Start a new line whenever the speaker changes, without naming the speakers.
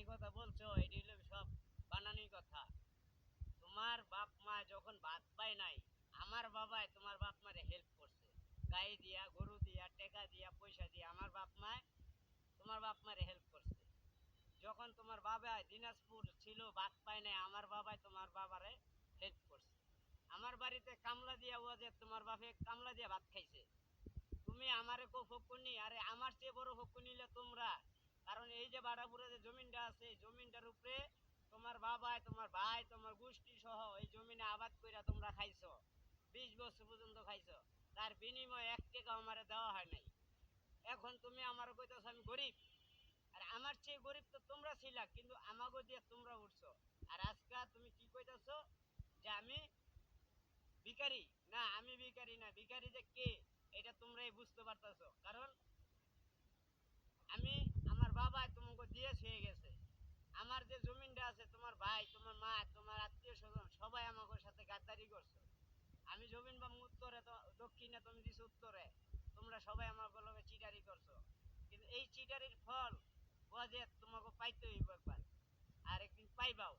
কথা বলছো এটি হলো সব বানানি কথা। তোমার বাপ মা যখন ভাত পায় নাই, আমার বাবাই তোমার বাপ মারে হেল্প করছে। গাই দিয়া, গরু দিয়া, টেকা দিয়া, পয়সা দিয়া আমার বাপ মায় তোমার বাপ মারে হেল্প করছে। যখন তোমার বাবা দিনাজপুর ছিল, ভাত পায় নাই, আমার বাবাই তোমার বাবারে হেল্প করছে। আমার বাড়িতে কামলা দিয়া ও যে তোমার বাপে কামলা দিয়া ভাত খাইছে। তুমি আমারে কো ফকুনি, আরে আমার চেয়ে বড় ফকুনি হলে তোমরা। কারণ এই যে বাড়াপুরে যে জমিনটা আছে, এই জমিনটার উপরে তোমার বাবাই, তোমার ভাই, তোমার গোষ্ঠী সহ এই জমিনে আবাদ কইরা তোমরা খাইছো। 20 বছর পর্যন্ত খাইছো। তার বিনিময়ে 1 টাকা আমারে দেওয়া হয় নাই। এখন তুমি আমার কইতেছো আমি গরিব। আর আমার চেয়ে গরিব তো তোমরা ছিলা, কিন্তু আমাগো দিয়ে তোমরা উঠছো। আর আজকে তুমি কি কইতাছো যে আমি ভিখারি? না, আমি ভিখারি না। ভিখারি যে কে এটা তোমরাই বুঝতে পারতেছো। কারণ আমি, আমার বাবা তোমাকে দিয়ে ছুঁয়ে গেছে। আমার যে জমিনটা আছে, তোমার ভাই, তোমার মা, তোমার আত্মীয় স্বজন সবাই আমাকে সাথে গাদ্দারি করছো। আমি জমিন বা উত্তরে, দক্ষিণে তুমি দিছো উত্তরে, তোমরা সবাই আমার লগে চিটারি করছো। কিন্তু এই চিটারির ফল ও যে তোমাকে পাইতে হইব একবার, আর একদিন পাইবাও।